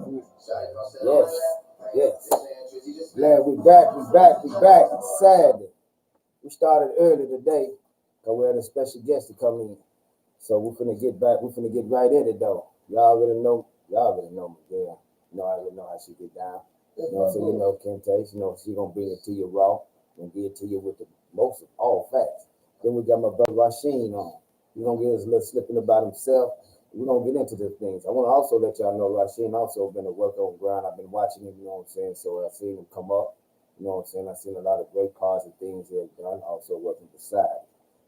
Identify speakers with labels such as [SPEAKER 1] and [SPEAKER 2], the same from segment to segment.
[SPEAKER 1] Yes, yes. Glad we back. Saturday. We started early today because we had a special guest to come in. So we're finna get back. We're finna get right in it though. Y'all already know Miguel. You know, I already know how she get down. You know, so you know Kente. You know, she gonna bring it to you raw and give it to you with the most of all facts. Then we got my brother Rasheen on. He's gonna give us a little slipping about himself. We're gonna get into the things. I wanna also let y'all know Rasheen also been a work on ground. I've been watching him, you know what I'm saying? So I seen him come up, you know what I'm saying? I've seen a lot of great positive things he has done, also working beside.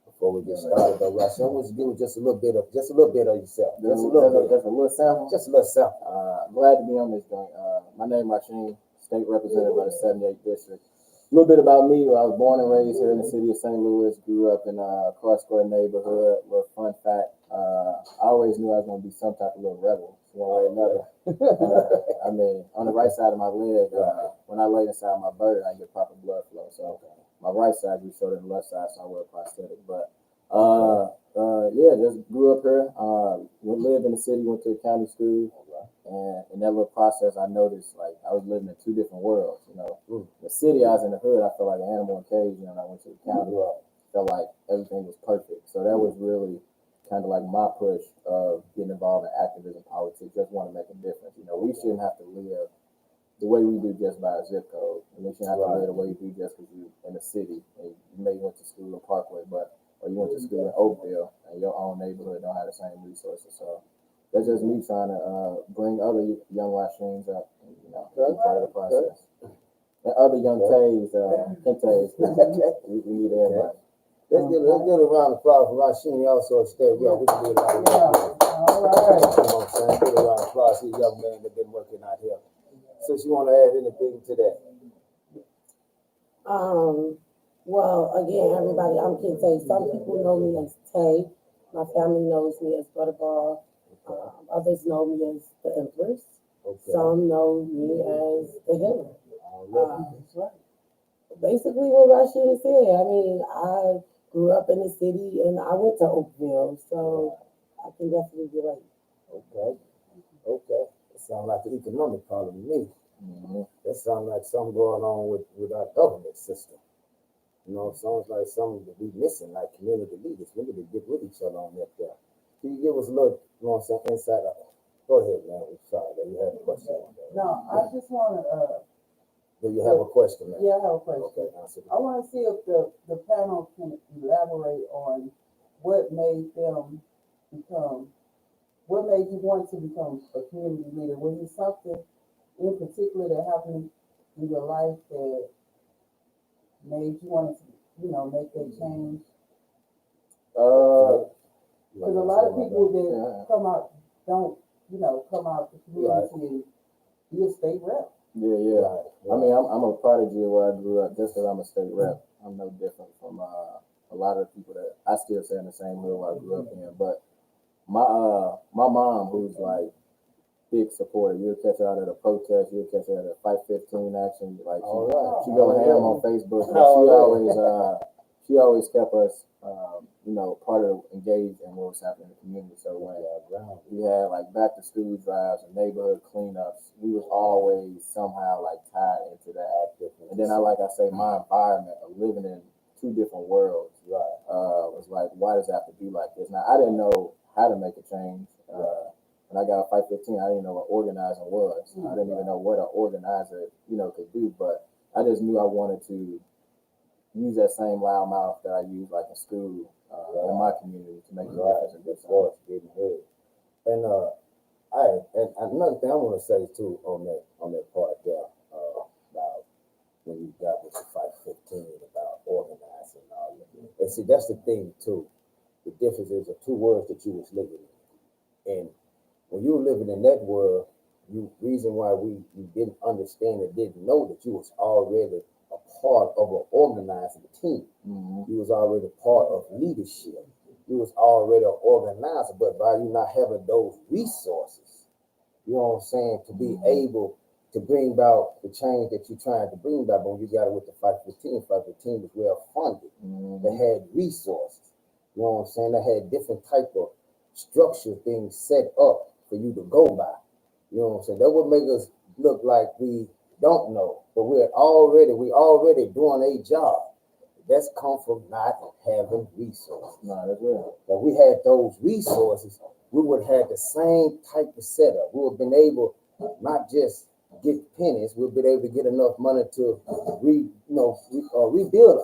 [SPEAKER 1] Before we get started though, Rasheen, I want you to give just a little bit of yourself. Just a little bit.
[SPEAKER 2] Just a little sample.
[SPEAKER 1] Just a little sample.
[SPEAKER 2] Glad to be on this joint. My name is Rasheen, state representative of the 78th district. A little bit about me. I was born and raised here in the city of St. Louis. Grew up in a Car Square neighborhood. Little fun fact: I always knew I was going to be some type of little rebel, one way or another. I mean, on the right side of my leg, when I laid inside my bird, I get proper blood flow. So my right side grew shorter than the left side, so I wear a prosthetic. But yeah, just grew up here. Lived in the city, went to county school. And in that little process, I noticed like I was living in two different worlds. You know, the city I was in the hood, I felt like an animal in a cage. And I went to the county, felt like everything was perfect. So that was really kind of like my push of getting involved in activism, politics. Just want to make a difference. You know, we shouldn't have to live the way we do just by a zip code. And we shouldn't have to live the way you do just because you're in the city. And you may went to school in Parkway, or you went to school in Oakville, and your own neighborhood don't have the same resources. So that's just me trying to bring other young Rasheens up, and, you know, be part of the process. And other young Tays, Kentes, we need everybody.
[SPEAKER 1] Let's get a round of applause for Rasheen. He also stayed well. We can do a lot of work.
[SPEAKER 3] All right.
[SPEAKER 1] You know what I'm saying? Get a round of applause. He's a young man that been working out here. Since you want to add anything to that?
[SPEAKER 3] Well, again, everybody, I'm Kente. Some people know me as Tay. My family knows me as Butterball. Others know me as the Empress.
[SPEAKER 1] Okay.
[SPEAKER 3] Some know me as the Healer.
[SPEAKER 1] That's right.
[SPEAKER 3] Basically, what Rasheen said. I mean, I grew up in the city and I went to Oakville, so I can definitely relate.
[SPEAKER 1] Okay. That sounds like an economic problem to me.
[SPEAKER 2] Mm-hmm.
[SPEAKER 1] That sounds like something going on with our government system. You know, it sounds like something that we missing, like community leaders. We need to get with each other on that there. Can you give us a little, you know what I'm saying, insight? Go ahead, man. I'm sorry that you had a question.
[SPEAKER 4] No, I just want to.
[SPEAKER 1] Do you have a question, man?
[SPEAKER 4] Yeah, I have a question.
[SPEAKER 1] Okay, answer.
[SPEAKER 4] I want to see if the panel can elaborate on what made them become, what made you want to become a community leader. Was it something in particular that happened in your life that made you want to, make that change? Because a lot of people that come out don't, come out the community and be a state rep.
[SPEAKER 2] Yeah. I mean, I'm a prodigy of where I grew up. Just because I'm a state rep, I'm no different from a lot of people that I still stay in the same hood where I grew up in. But my mom, who's like big supporter, you'll catch her out at a protest, you'll catch her at a Fight 15 action. Like she go ham on Facebook. She always kept us, part of engaged in what was happening in the community. So when we had like back to school drives and neighborhood cleanups, we was always somehow like tied into that. And then my environment of living in two different worlds, was like, why does it have to be like this? Now I didn't know how to make a change. When I got Fight 15, I didn't know what organizing was. I didn't even know what an organizer, could do. But I just knew I wanted to use that same loud mouth that I use like in school in my community to make a difference in this
[SPEAKER 1] voice getting heard. And another thing I want to say too on that part there about when you got with the Fight 15 about organizing and all that. And see, that's the thing too. The difference is the two worlds that you was living in. And when you were living in that world, reason why you didn't understand and didn't know that you was already a part of an organizing team.
[SPEAKER 2] Mm-hmm.
[SPEAKER 1] You was already part of leadership. You was already an organizer, but by you not having those resources, you know what I'm saying, to be able to bring about the change that you're trying to bring about. When you got it with the Fight 15 was well funded.
[SPEAKER 2] Mm-hmm.
[SPEAKER 1] They had resources. You know what I'm saying? They had different type of structure things set up for you to go by. You know what I'm saying? That would make us look like we don't know, but we already doing a job. That's come from not having resources.
[SPEAKER 2] No, that's real.
[SPEAKER 1] If we had those resources, we would have the same type of setup. We would have been able not just get pennies, we've been able to get enough money to rebuild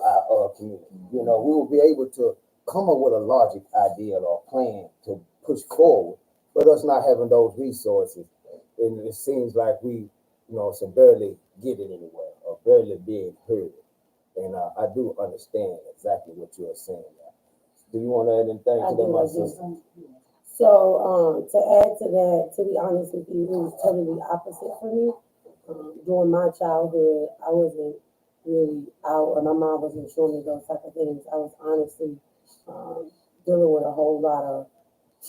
[SPEAKER 1] our community. You know, we will be able to come up with a logic, ideal, or plan to push forward. But us not having those resources, and it seems like we, barely get it anywhere or barely being heard. And I do understand exactly what you are saying now. Do you want to add anything
[SPEAKER 3] I
[SPEAKER 1] to that,
[SPEAKER 3] do,
[SPEAKER 1] my
[SPEAKER 3] I do.
[SPEAKER 1] sister?
[SPEAKER 3] So, to add to that, to be honest with you, it was totally opposite for me. During my childhood, I wasn't really out, or my mom wasn't showing me those type of things. I was honestly dealing with a whole lot of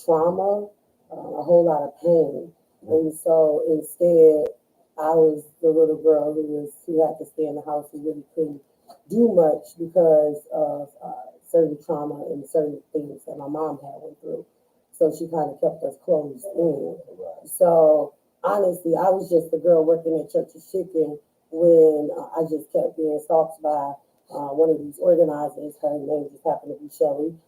[SPEAKER 3] trauma, a whole lot of pain. And so instead, I was the little girl who had to stay in the house, who really couldn't do much because of certain trauma and certain things that my mom had went through. So she kind of kept us closed in. So honestly, I was just the girl working at Church's Chicken when I just kept being stalked by one of these organizers. Her name just happened to be Shelly.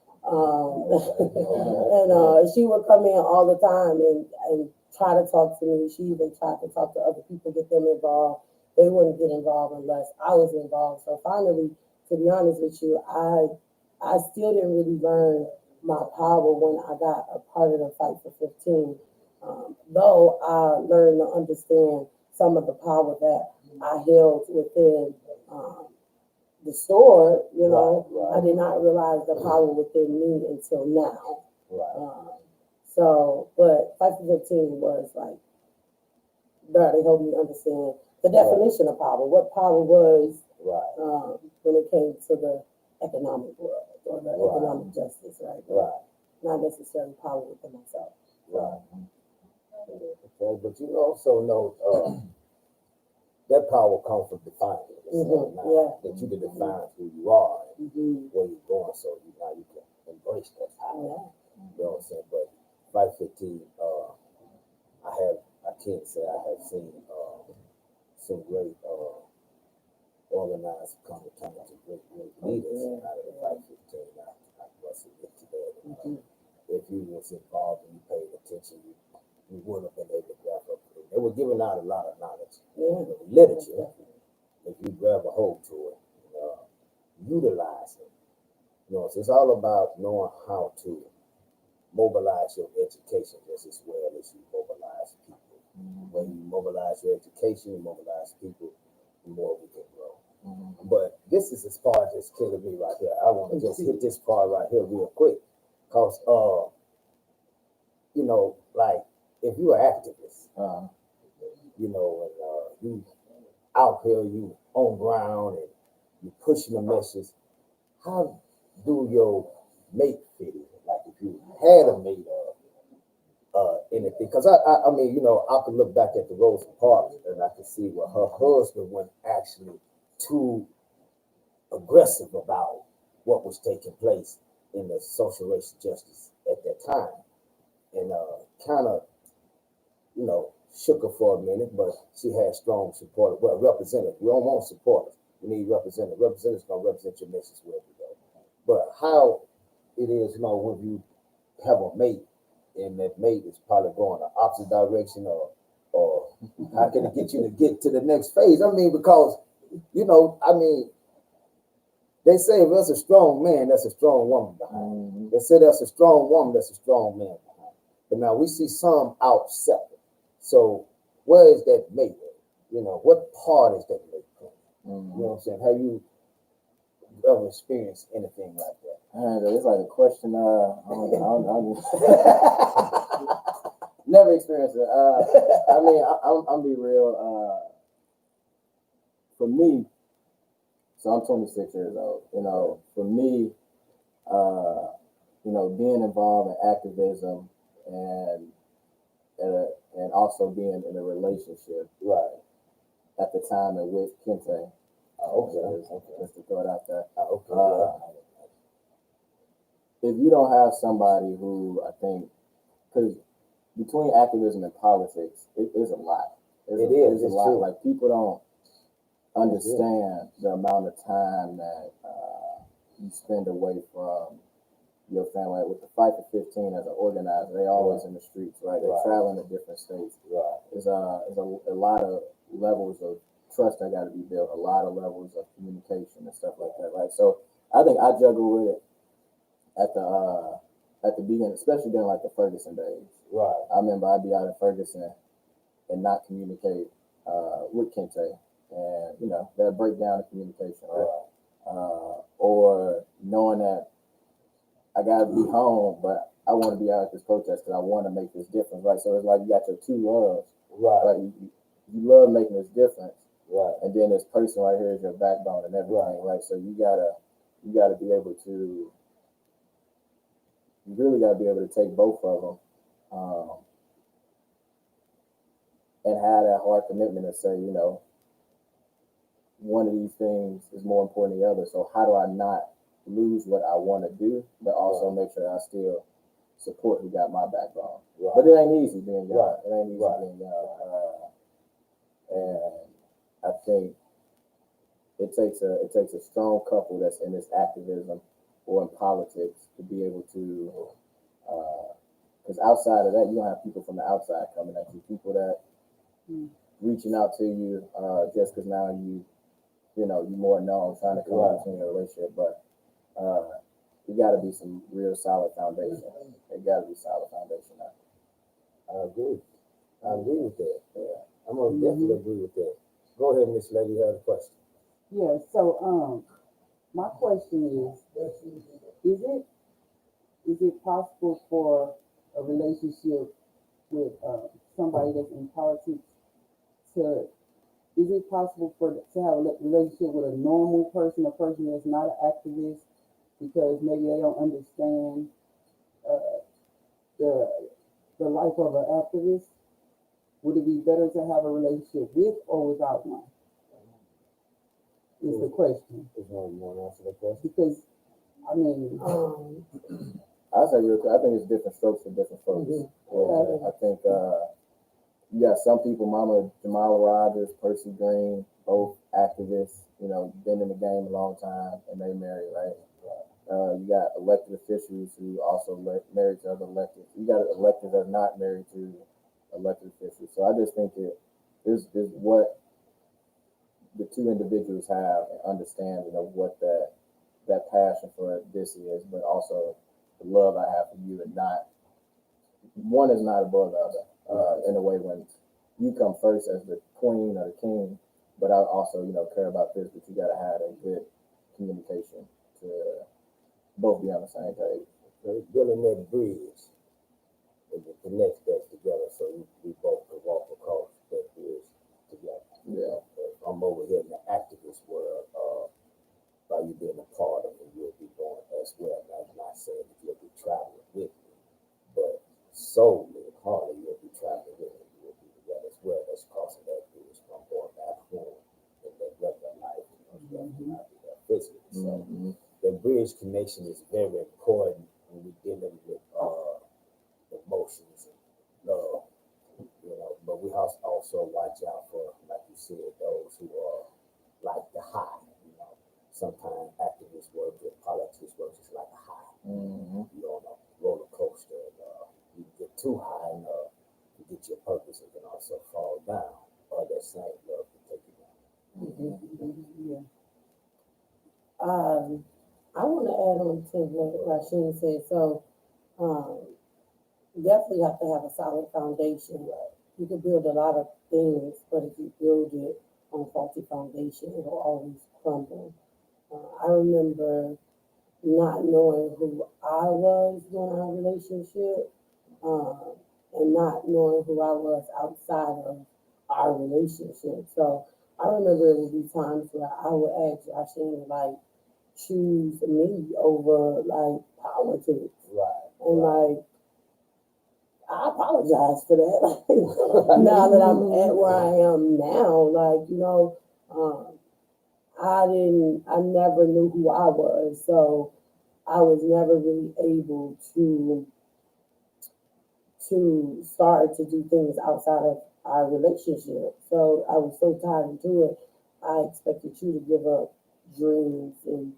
[SPEAKER 3] And she would come in all the time and try to talk to me. She even tried to talk to other people, get them involved. They wouldn't get involved unless I was involved. So finally, to be honest with you, I still didn't really learn my power when I got a part of the Fight for 15. Though I learned to understand some of the power that I held within the store,
[SPEAKER 1] Right.
[SPEAKER 3] I did not realize the power within me until now.
[SPEAKER 1] Right.
[SPEAKER 3] But Fight for 15 was like, that it helped me understand the definition of power, what power was
[SPEAKER 1] Right.
[SPEAKER 3] when it came to the economic world or the economic justice, right?
[SPEAKER 1] Right.
[SPEAKER 3] Not necessarily power within myself.
[SPEAKER 1] Right. Okay, but you also know that power comes from defining yourself. Now,
[SPEAKER 3] Yeah.
[SPEAKER 1] that you can define who you are and
[SPEAKER 3] Mm-hmm.
[SPEAKER 1] where you're going, so now you can embrace that power.
[SPEAKER 3] Yeah.
[SPEAKER 1] You know what I'm saying? But Fight 15, I can't say I have seen some great organized come to great leaders out of the Fight 15. I must admit to that. If you was involved and you paid attention, you would have been able to grab up. They were giving out a lot of knowledge, literature. If you grab a hold to it, utilize it. So it's all about knowing how to mobilize your education just as well as you mobilize people. When you mobilize your education, you mobilize people, the more we can grow. But this is as far as it's killing me right here. I want to just hit this part right here real quick. Because, like, if you're an activist, and you out here, you on ground, and you pushing the message, how do your mate fit in? Like, if you had a mate anything, because I mean, I could look back at the Rosa Parks and I could see where her husband went actually too aggressive about what was taking place in the social racial justice at that time, and kind of, shook her for a minute, but she had strong support. Well, representatives. We don't want supporters. We need representatives. Representatives gonna represent your message wherever you go. But how it is, when you have a mate and that mate is probably going the opposite direction, or how can it get you to get to the next phase? I mean, because they say if that's a strong man, that's a strong woman behind. They say that's a strong woman, that's a strong man behind. But now we see some out separate. So where is that mate? What part is that mate playing? You know what I'm saying? Have you ever experienced anything like that?
[SPEAKER 2] It's like a question. Never experienced it. I mean, I'm be real. For me, so I'm 26 years old. For me, being involved in activism and also being in a relationship,
[SPEAKER 1] Right.
[SPEAKER 2] at the time in which Kente.
[SPEAKER 1] Okay.
[SPEAKER 2] Just to throw it out there.
[SPEAKER 1] Okay.
[SPEAKER 2] If you don't have somebody who I think, because between activism and politics, it is a lot. It's a
[SPEAKER 1] It's
[SPEAKER 2] lot.
[SPEAKER 1] true.
[SPEAKER 2] Like people don't understand the amount of time that you spend away from your family. With the Fight for 15 as an organizer, they always in the streets, right? They're
[SPEAKER 1] Right.
[SPEAKER 2] traveling to different states.
[SPEAKER 1] Right.
[SPEAKER 2] There's a lot of levels of trust that got to be built, a lot of levels of communication and stuff like that, right? So I think I juggle with it at the beginning, especially during like the Ferguson days.
[SPEAKER 1] Right.
[SPEAKER 2] I remember I'd be out in Ferguson and not communicate with Kente, and that break down the communication, right? Or knowing that I gotta be home, but I want to be out at this protest because I want to make this difference, right? So it's like you got your two loves,
[SPEAKER 1] Right.
[SPEAKER 2] right? You love making this difference,
[SPEAKER 1] Right.
[SPEAKER 2] and then this person right here is your backbone and everything, right? So you gotta be able to, you really gotta be able to take both of them, and have that hard commitment and say, one of these things is more important than the other. So how do I not lose what I want to do, but also make sure that I still support who got my backbone?
[SPEAKER 1] Right.
[SPEAKER 2] But it ain't easy being young.
[SPEAKER 1] Right.
[SPEAKER 2] It ain't easy
[SPEAKER 1] Right.
[SPEAKER 2] being young. And I think it takes a strong couple that's in this activism or in politics to be able to, because outside of that, you don't have people from the outside coming at you, people that reaching out to you just because now you're more known, trying to come
[SPEAKER 1] Right.
[SPEAKER 2] between a relationship, but you got to be some real solid foundation. It got to be solid foundation.
[SPEAKER 1] I agree. I agree with that.
[SPEAKER 2] Yeah.
[SPEAKER 1] I'm gonna definitely agree with that. Go ahead, Miss Lady. You have a question.
[SPEAKER 4] Yeah, so my question is it possible for a relationship with somebody that's in politics is it possible to have a relationship with a normal person, a person that's not an activist, because maybe they don't understand the life of an activist? Would it be better to have a relationship with or without one? Is the question.
[SPEAKER 1] Is one you want to answer that question?
[SPEAKER 4] Because I mean,
[SPEAKER 2] I'll say real quick, I think it's different strokes for different folks.
[SPEAKER 4] Okay.
[SPEAKER 2] I think you got some people, Mama Jamal Rogers, Percy Green, both activists, been in the game a long time, and they married, right? You got elected officials who also married to other elected. You got electeds that are not married to elected officials. So I just think that this is what the two individuals have an understanding of what that passion for this is, but also the love I have for you, and not one is not above the other. In a way, when you come first as the queen or the king, but I also care about this, but you got to have a good communication to both be on the same page.
[SPEAKER 1] Building that bridge and to connect that together, so we both can walk across that bridge together.
[SPEAKER 2] Yeah.
[SPEAKER 1] I'm over here in the activist world. By you being a part of it, you'll be going as well. And I'm not saying that you'll be traveling with me, but solely, hardly you'll be traveling with me. You'll be together as well. That's crossing that bridge from going back home in that regular life. Not be there physically. So the bridge connection is very important when we're dealing with emotions and love. But we also watch out for, like you said, those who are like the high. Sometimes activist work and politics work is like a high. You're on a roller coaster, and you can get too high and you get your purpose, and can also fall down, or that same love can take you down.
[SPEAKER 3] I want to add on to what Rasheen said. So, definitely have to have a solid foundation. You can build a lot of things, but if you build it on a faulty foundation, it will always crumble. I remember not knowing who I was during our relationship, and not knowing who I was outside of our relationship. So I remember it would be times where I would ask Rasheen to choose me over politics.
[SPEAKER 1] Right.
[SPEAKER 3] And I apologize for that. Now that I'm at where I am now, I never knew who I was, so I was never really able to to start to do things outside of our relationship. So I was so tied into it. I expected you to give up dreams and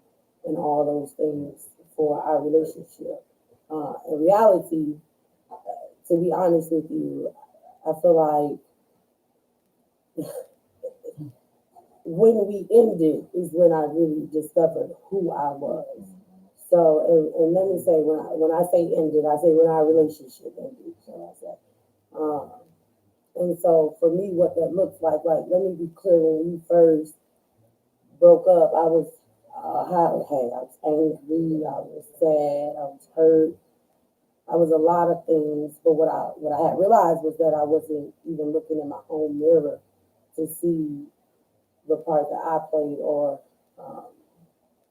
[SPEAKER 3] all those things for our relationship. In reality, to be honest with you, I feel like when we ended is when I really discovered who I was. So, and let me say, when I say ended, I say when our relationship ended, shall I say. And so for me, what that looks like, let me be clear, when we first broke up, I was, I was angry, I was sad, I was hurt. I was a lot of things, but what I had realized was that I wasn't even looking in my own mirror to see the part that I played or um,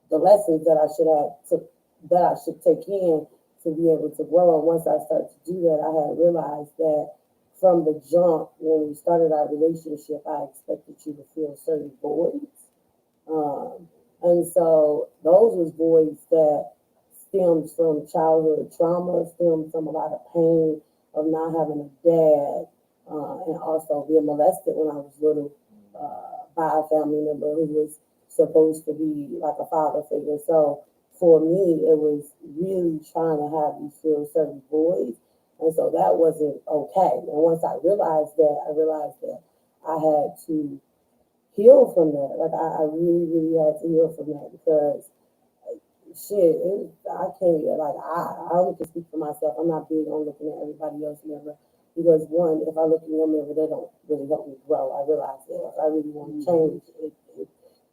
[SPEAKER 3] the lessons that I should take in to be able to grow. And once I started to do that, I had realized that from the jump when we started our relationship, I expected you to fill certain voids. And so those was voids that stems from childhood trauma, stems from a lot of pain of not having a dad, and also being molested when I was little by a family member who was supposed to be like a father figure. So for me, it was really trying to have you fill certain voids. And so that wasn't okay. And once I realized that I had to heal from that. Like I really, really had to heal from that because shit, I can't, like, I only can speak for myself. I'm not big on looking at everybody else's mirror because, one, if I look in your mirror, they don't really help me grow. I realize that if I really want to change,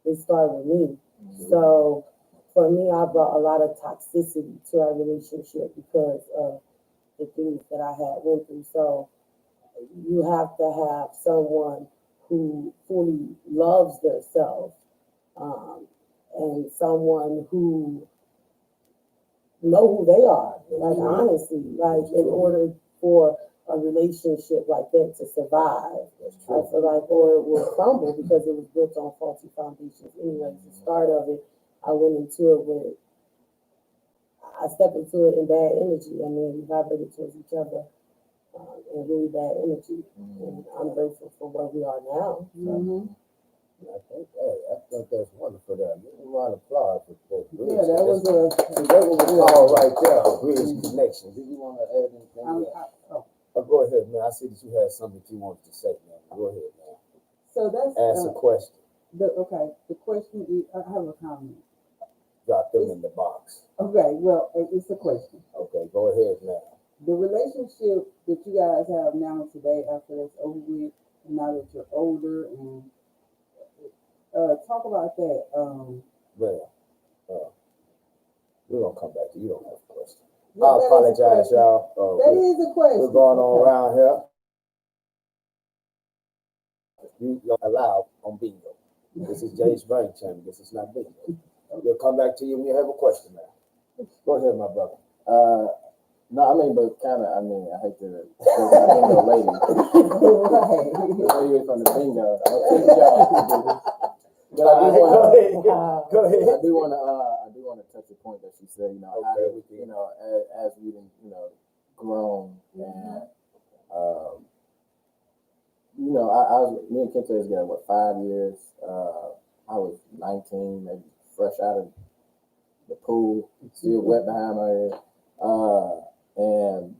[SPEAKER 3] it started with me. So, for me, I brought a lot of toxicity to our relationship because of the things that I had went through. So, you have to have someone who fully loves themselves, and someone who know who they are, like honestly, like in order for a relationship like that to survive. I feel like, or it will crumble because it was built on faulty foundations. Anyways, the start of it, I went into it with, I stepped into it in bad energy. I mean, we vibrated towards each other in really bad energy. And I'm grateful for where we are now.
[SPEAKER 1] I think that's wonderful. That a lot of applause for that.
[SPEAKER 4] Yeah, that was
[SPEAKER 1] that was all right there. A bridge connection. Do you want to add anything? Go ahead, man. I see that you had something you wanted to say, man. Go ahead, man.
[SPEAKER 4] so that's
[SPEAKER 1] Ask a question.
[SPEAKER 4] the question is, I have a comment.
[SPEAKER 1] Drop them in the box.
[SPEAKER 4] Okay, well, it's a question.
[SPEAKER 1] Okay, go ahead, man.
[SPEAKER 4] The relationship that you guys have now today, after that's over with, and now that you're older, and talk about that.
[SPEAKER 1] Well, we're gonna come back to you. Don't have a question.
[SPEAKER 4] Yeah,
[SPEAKER 1] I apologize, y'all.
[SPEAKER 4] That is a question.
[SPEAKER 1] We're going on around here. You're allowed on bingo. This is Jay's brain channel. This is not bingo. We'll come back to you when you have a question, man. Go ahead, my brother.
[SPEAKER 2] No, I mean, but kind of, I mean, I hate to say my bingo lady.
[SPEAKER 4] Right.
[SPEAKER 2] The lady from the bingo. But I do want
[SPEAKER 1] Go ahead.
[SPEAKER 2] I do want to touch a point that she said. You know, how you know, as we've grown and you know, me and Kente is together, what, 5 years? I was 19, maybe fresh out of the pool, still wet behind my ear. And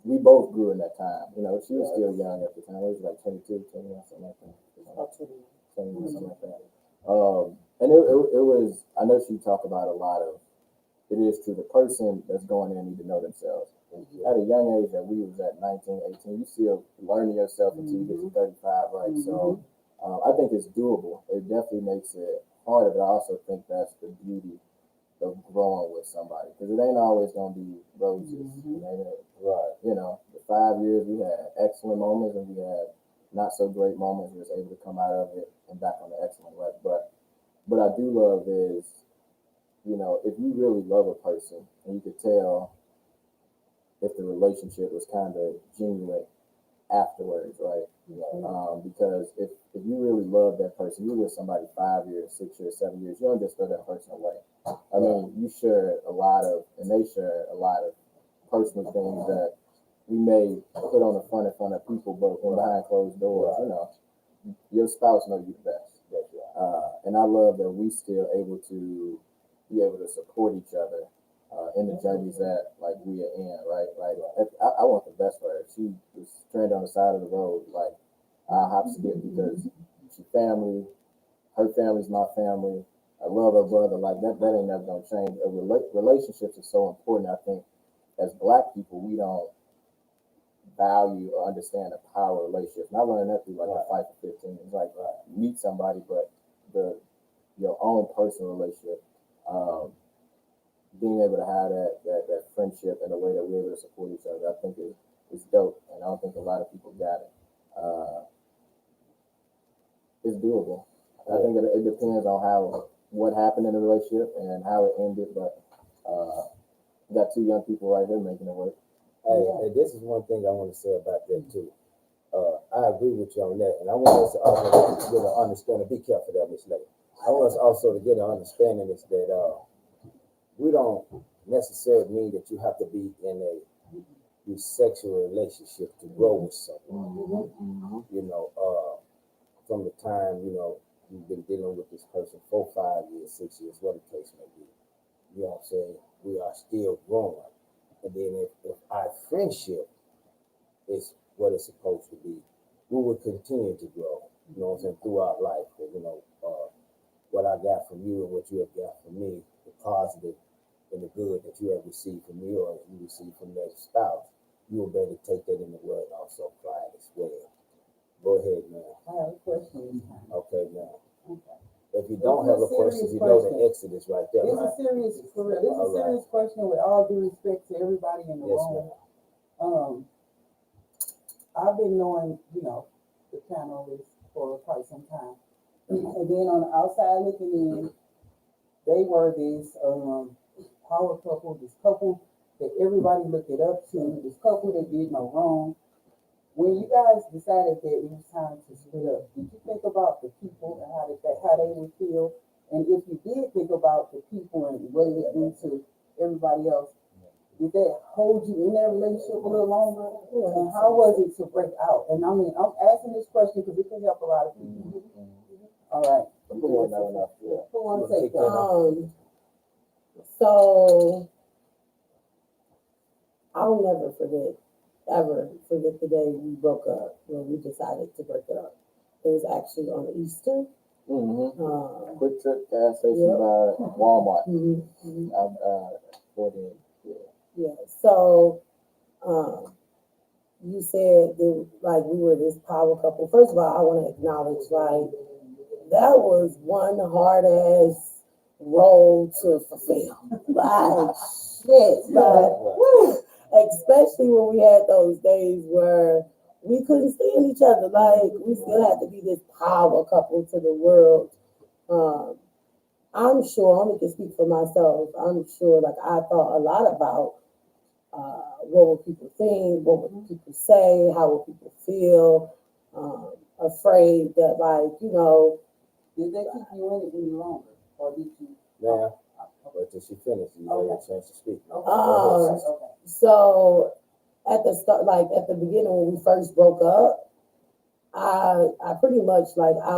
[SPEAKER 2] we both grew in that time. You know, she was still young at the time. It was like 22, 21, something like that. Something like that. And it was, I know she talked about a lot of, it is true, the person that's going in need to know themselves. At a young age that we was at 19, 18, you still learning yourself until you get to 35, right? So I think it's doable. It definitely makes it harder, but I also think that's the beauty of growing with somebody, because it ain't always gonna be roses. Right? You know, the 5 years we had excellent moments and we had not so great moments. We was able to come out of it and back on the excellent way. But what I do love is, you know, if you really love a person and you could tell if the relationship was kind of genuine afterwards, right? Because if you really love that person, you're with somebody 5 years, 6 years, 7 years, you don't just throw that person away. I mean, you share a lot of, and they share a lot of personal things that, we may put on the front in front of people, but when behind closed doors, you know, your spouse knows you the best. And I love that we still able to be able to support each other in the journeys that like we are in, right? Like I want the best for her. She was stranded on the side of the road, like I hop skip because she family, her family's my family. I love her brother. Like that ain't never gonna change. Relationships are so important. I think as Black people, we don't value or understand the power of relationships. And I learned that through like a Fight for 15. It's like meet somebody, but your own personal relationship, being able to have that friendship in a way that we're able to support each other, I think is dope. And I don't think a lot of people got it. It's doable. I think it depends on what happened in the relationship and how it ended, but we got two young people right here making it work.
[SPEAKER 1] Hey, this is one thing I want to say about that too. I agree with you on that, and I want us to also get an understanding. Be careful there, Miss Lady. I want us also to get an understanding is that we don't necessarily mean that you have to be in a sexual relationship to grow with someone. You know, from the time you've been dealing with this person 4, 5 years, 6 years, what the case may be. You know what I'm saying? We are still growing. And then if our friendship is what it's supposed to be, we will continue to grow, you know what I'm saying, throughout life. What I got from you and what you have got from me, the positive and the good that you have received from me or you received from that spouse, you will be able to take that in the world and also apply it as well. Go ahead, man.
[SPEAKER 4] I have a question.
[SPEAKER 1] Okay, man.
[SPEAKER 4] Okay.
[SPEAKER 1] If you don't have a question, you know the exit is right there.
[SPEAKER 4] It's
[SPEAKER 1] Right?
[SPEAKER 4] a serious, for real. It's a serious question with all due respect to everybody in the room.
[SPEAKER 1] Ma'am.
[SPEAKER 4] I've been knowing, the panelists for quite some time. And then on the outside looking in, they were this power couple, this couple that everybody looked it up to, this couple that did no wrong. When you guys decided that it was time to split up, did you think about the people and how they would feel? And if you did think about the people and what it would do to everybody else, did that hold you in that relationship a little longer? And how was it to break out? And I mean, I'm asking this question because it can help a lot of people. All right. Who wants to take that?
[SPEAKER 3] So I'll never ever forget the day we broke up, when we decided to break it up. It was actually on Easter.
[SPEAKER 2] Quick Trip gas station by Walmart.
[SPEAKER 3] Yeah. So you said that like we were this power couple. First of all, I want to acknowledge like that was one hard ass role to fulfill. Like shit. Especially when we had those days where we couldn't stand each other. Like we still had to be this power couple to the world. I'm sure, I only can speak for myself. I'm sure like I thought a lot about what would people think, what would people say, how would people feel, afraid that like,
[SPEAKER 4] did they keep you in it any longer? Or did you?
[SPEAKER 1] Yeah. But till she finished, you had a chance to speak.
[SPEAKER 4] Okay.
[SPEAKER 3] So at the start, like at the beginning when we first broke up, I pretty much like I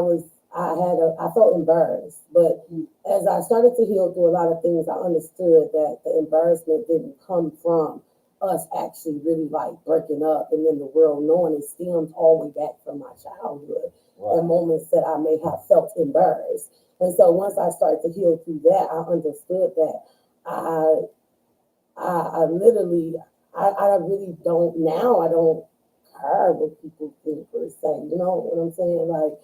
[SPEAKER 3] felt embarrassed. But as I started to heal through a lot of things, I understood that the embarrassment didn't come from us actually really like breaking up and then the world knowing. It stems all the way back from my childhood and moments that I may have felt embarrassed. And so once I started to heal through that, I understood that I literally, I really don't, now I don't care what people think or say, you know what I'm saying? Like,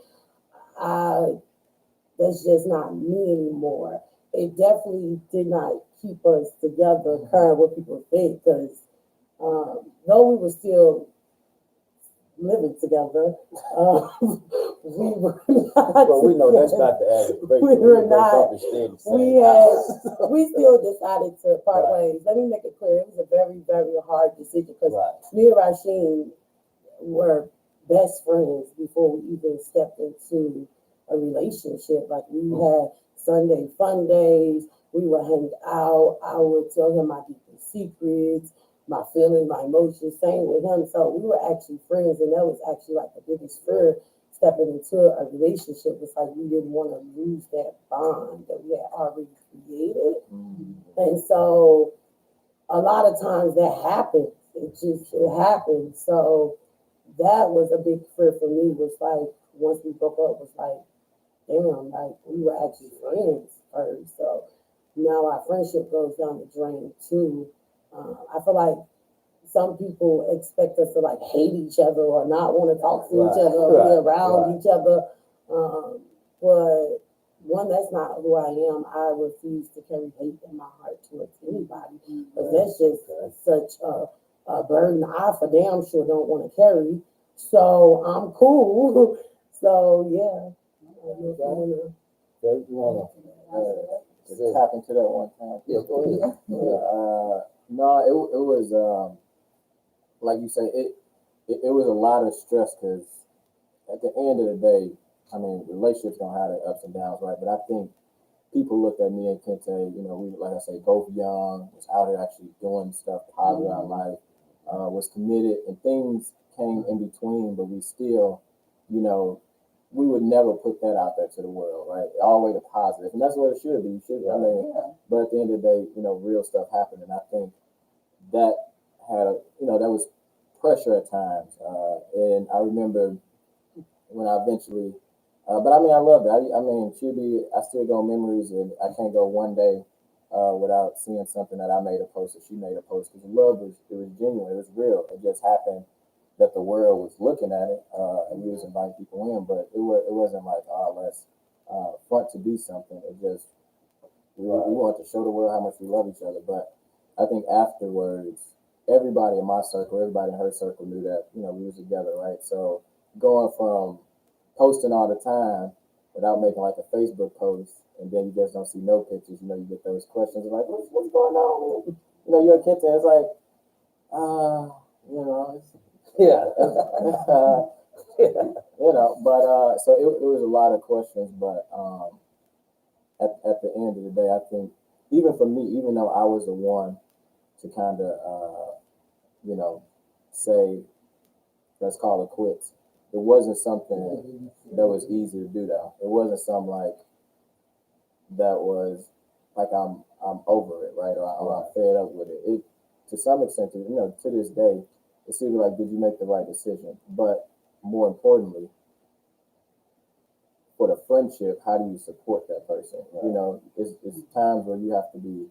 [SPEAKER 3] that's just not me anymore. It definitely did not keep us together, caring what people think, because though we were still living together, we were not.
[SPEAKER 1] Well, we know that's not the average.
[SPEAKER 3] We were not. We still decided to part ways. Let me make it clear. It was a very, very hard decision because me and Rasheen were best friends before we even stepped into a relationship. Like we had Sunday fun days. We would hang out. I would tell him my deepest secrets. my feelings, my emotions, same with him. So we were actually friends, and that was actually like the biggest fear stepping into a relationship. Was like we didn't want to lose that bond that we had already created. And so a lot of times that happens. It happens. So that was a big fear for me. Was like once we broke up, was like, damn, like we were actually friends first. So now our friendship goes down the drain too. I feel like some people expect us to like hate each other or not want to talk to each other or be around each other. But one, that's not who I am. I refuse to carry hate in my heart towards anybody because that's just such a burden I for damn sure don't want to carry. So I'm cool. So yeah.
[SPEAKER 1] Okay, you wanna?
[SPEAKER 2] Just tap into that one time.
[SPEAKER 1] Yeah, go ahead.
[SPEAKER 2] No, it was like you say, it was a lot of stress because at the end of the day, I mean, relationships don't have their ups and downs, right? But I think people looked at me and Kente, you know, we, like I say, both young, was out here actually doing stuff positive in life, was committed, and things came in between, but we still, you know, we would never put that out there to the world, right? Always the positive, and that's what it should be. You should, I mean, but at the end of the day, you know, real stuff happened, and I think that had a, you know, that was pressure at times, and I remember when I eventually, but I mean, I love it. I mean, I still go memories, and I can't go one day without seeing something that I made a post or she made a post because the love it was genuine, it was real. It just happened that the world was looking at it, and we was inviting people in, but it wasn't like, oh, let's front to do something. It just we wanted to show the world how much we love each other. But I think afterwards, everybody in my circle, everybody in her circle knew that, you know, we was together, right? So going from posting all the time without making like a Facebook post, and then you just don't see no pictures, you know, you get those questions like, what's going on? You know, you're a kid, it's like, you know, it's, yeah, you know, but so it was a lot of questions, but at the end of the day, I think even for me, even though I was the one to kind of, you know, say, let's call it quits, it wasn't something that was easy to do though. It wasn't something like that was like I'm over it, right? Or I'm fed up with it. It to some extent, you know, to this day, it's still like, did you make the right decision? But more importantly, for the friendship, how do you support that person? Right. You know, it's times where you have to be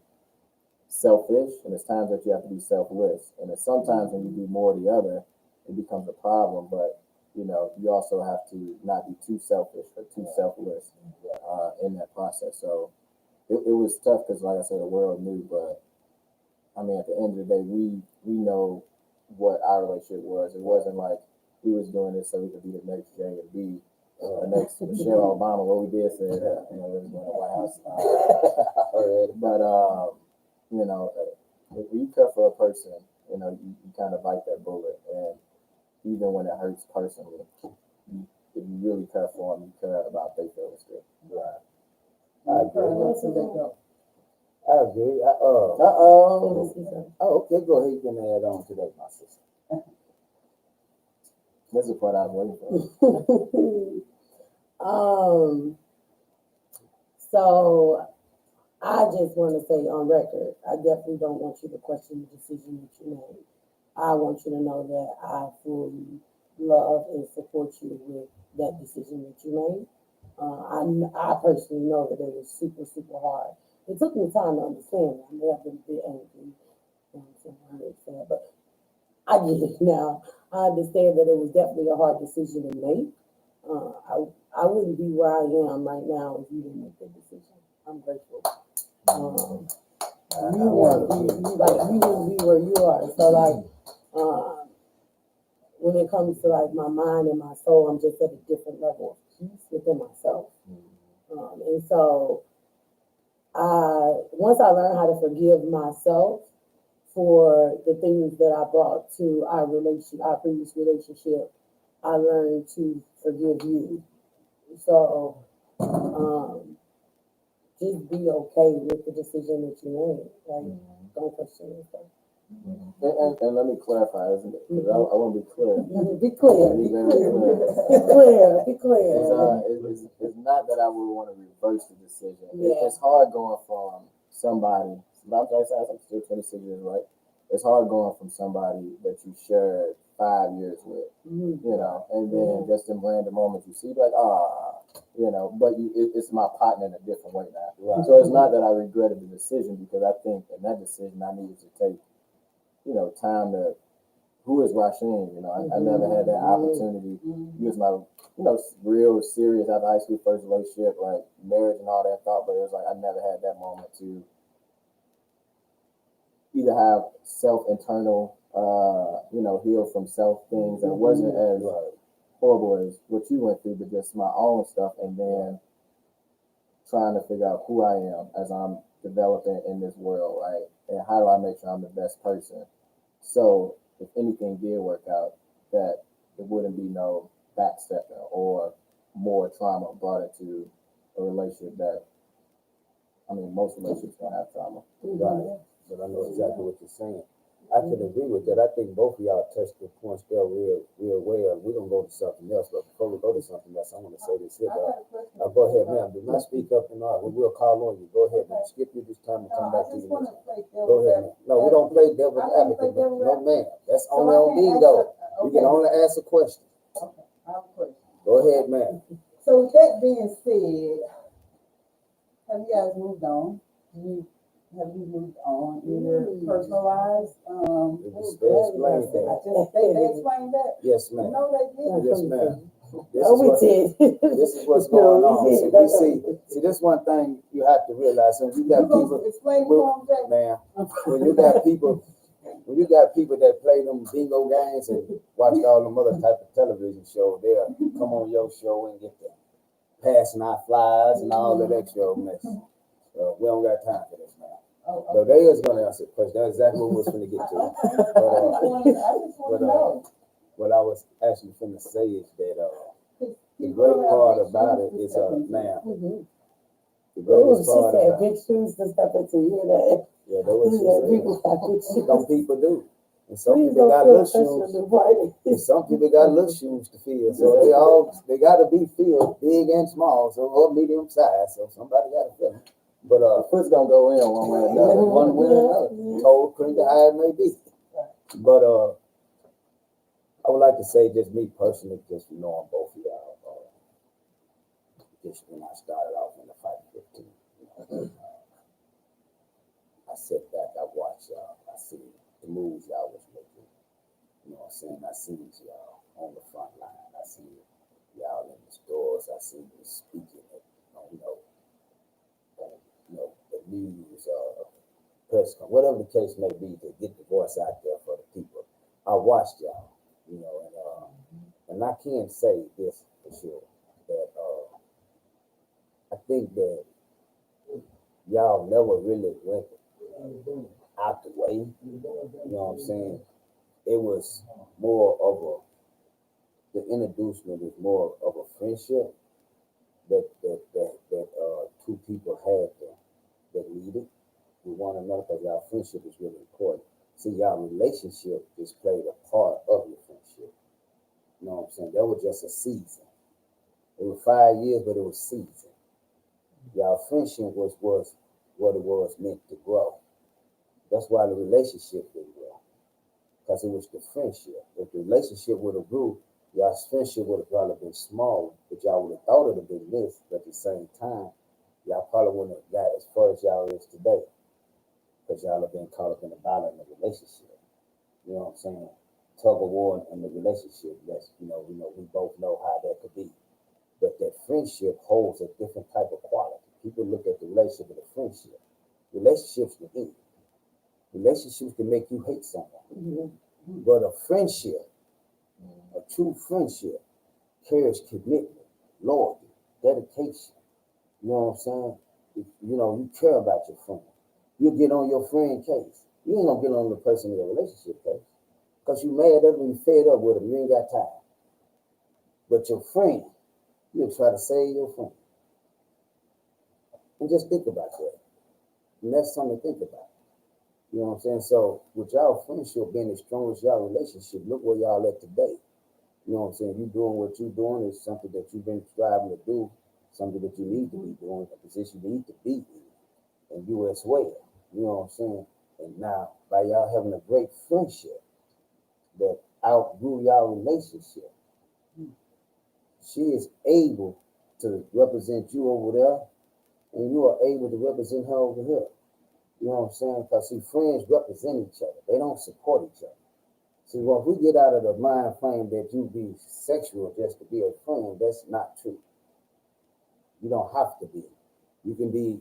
[SPEAKER 2] selfish, and it's times that you have to be selfless. And it's sometimes when you do more of the other, it becomes a problem. But you know, you also have to not be too selfish or too selfless in that process. So it was tough because, like I said, the world knew. But I mean, at the end of the day, we know what our relationship was. It wasn't like we was doing this so we could be the next J and B, the next Michelle Obama. What we did say, you know, it was going to the White House. But you know, if you care for a person, you know, you kind of bite that bullet, and even when it hurts personally, if you really care for them, you care about their feelings too.
[SPEAKER 1] Right. I agree. I agree. Oh, okay. Go ahead. You can add on to that, my sister.
[SPEAKER 2] This is what I was waiting for.
[SPEAKER 3] So I just want to say on record, I definitely don't want you to question the decision that you made. I want you to know that I fully love and support you with that decision that you made. I personally know that it was super, super hard. It took me time to understand that. I may have been a bit angry, but I get it now. I understand that it was definitely a hard decision to make. I wouldn't be where I am right now if you didn't make that decision. I'm grateful. You wouldn't be where you are. So like, when it comes to like my mind and my soul, I'm just at a different level of peace within myself. And so once I learned how to forgive myself for the things that I brought to our previous relationship, I learned to forgive you. So just be okay with the decision that you made. Like, don't question yourself.
[SPEAKER 2] And let me clarify, isn't it? Because I want to be clear.
[SPEAKER 3] Be clear.
[SPEAKER 2] Be
[SPEAKER 3] Be
[SPEAKER 2] very clear.
[SPEAKER 3] clear. Be clear.
[SPEAKER 2] It's not that I would want to reverse the decision.
[SPEAKER 3] Yeah.
[SPEAKER 2] It's hard going from somebody. I'm still 26 years, right? It's hard going from somebody that you shared 5 years with, you know, and then just in random moments you see like, you know, but it's my partner in a different way now.
[SPEAKER 1] Right.
[SPEAKER 2] So it's not that I regretted the decision because I think in that decision I needed to take, you know, time to. Who is Rasheen? You know, I never had that opportunity. He was my, you know, real serious after high school first relationship, like marriage and all that thought, but it was like I never had that moment to either have self-internal, you know, heal from self things that wasn't as horrible as what you went through, but just my own stuff, and then trying to figure out who I am as I'm developing in this world, right? And how do I make sure I'm the best person? So if anything did work out, that it wouldn't be no backstepping or more trauma brought into a relationship that, I mean, most relationships don't have trauma.
[SPEAKER 1] Right. But I know exactly what you're saying. I can agree with that. I think both of y'all touched the points there real well. We're gonna go to something else, but before we go to something else, I want to say this here. Go ahead, ma'am. Do not speak up and all. We'll call on you. Go ahead, ma'am. Skip you this time and come back to you. Go ahead, ma'am. No, we don't play devil's advocate. No, ma'am. That's only on bingo. You can only ask a question.
[SPEAKER 4] Okay, I have a question.
[SPEAKER 1] Go ahead, ma'am.
[SPEAKER 4] So with that being said, have you guys moved on? Have you moved on in your personal lives?
[SPEAKER 1] They explained that.
[SPEAKER 4] They explained that?
[SPEAKER 1] Yes, ma'am.
[SPEAKER 4] No, they didn't.
[SPEAKER 1] Yes, ma'am. This is what's
[SPEAKER 3] No,
[SPEAKER 1] going on.
[SPEAKER 3] we
[SPEAKER 1] See,
[SPEAKER 3] did.
[SPEAKER 1] see, this one thing you have to realize. When you got
[SPEAKER 4] You gonna
[SPEAKER 1] people,
[SPEAKER 4] explain it to them,
[SPEAKER 1] ma'am, when you got people that play them bingo games and watch all them other type of television shows, they'll come on your show and get the passing out flyers and all that extra mess. We don't got time for this, man. So they is gonna answer the question. That's exactly what we was gonna get to. But what I was actually gonna say is that the great part about it is ma'am. The greatest part about
[SPEAKER 3] big shoes to step into, you know.
[SPEAKER 1] Yeah, that's what she said. Some people do. And some
[SPEAKER 3] Please
[SPEAKER 1] people
[SPEAKER 3] don't
[SPEAKER 1] got
[SPEAKER 3] feel
[SPEAKER 1] little
[SPEAKER 3] pressure
[SPEAKER 1] shoes.
[SPEAKER 3] to party.
[SPEAKER 1] And some people got little shoes to fill. So they gotta be filled big and small, so or medium size. So somebody gotta fill them. But
[SPEAKER 2] The foot's gonna go in one way or another.
[SPEAKER 1] one way or another. Total crinkle how it may be. But I would like to say just me personally, just knowing both of y'all. Just when I started off in the fight 15, I sit back, I watch y'all, I see the moves y'all was making. You know what I'm saying? I seen y'all on the front line. I see y'all in the stores. I see you speaking at, the news or press conference, whatever the case may be, to get the voice out there for the people. I watched y'all, and I can say this for sure that I think that y'all never really went out the way. You know what I'm saying? It was more of the introducement is more of a friendship that two people had that needed with one another, because y'all friendship is really important. See, y'all relationship just played a part of your friendship. You know what I'm saying? That was just a season. It was 5 years, but it was season. Y'all friendship was what it was meant to grow. That's why the relationship didn't grow, because it was the friendship. If the relationship would have grew, y'all's friendship would have probably been small, but y'all would have thought it would have been this. But at the same time, y'all probably wouldn't have got as far as y'all is today, because y'all have been caught up in the battle in the relationship. You know what I'm saying? Tug of war in the relationship. That's we both know how that could be. But that friendship holds a different type of quality. People look at the relationship and the friendship. Relationships can end. Relationships can make you hate someone. But a friendship, a true friendship, carries commitment, loyalty, dedication. You know what I'm saying? You care about your friend. You get on your friend case. You ain't gonna get on the person in your relationship case, because you mad at them, you fed up with them, you ain't got time. But your friend, you'll try to save your friend. And just think about that. And that's something to think about. You know what I'm saying? So with y'all friendship being as strong as y'all relationship, look where y'all at today. You know what I'm saying? You doing what you doing is something that you've been striving to do, something that you need to be doing, a position you need to be in, and you as well. You know what I'm saying? And now, by y'all having a great friendship that outgrew y'all relationship, she is able to represent you over there, and you are able to represent her over here. You know what I'm saying? Because see, friends represent each other. They don't support each other. See, well, if we get out of the mind frame that you be sexual just to be a friend, that's not true. You don't have to be. You can be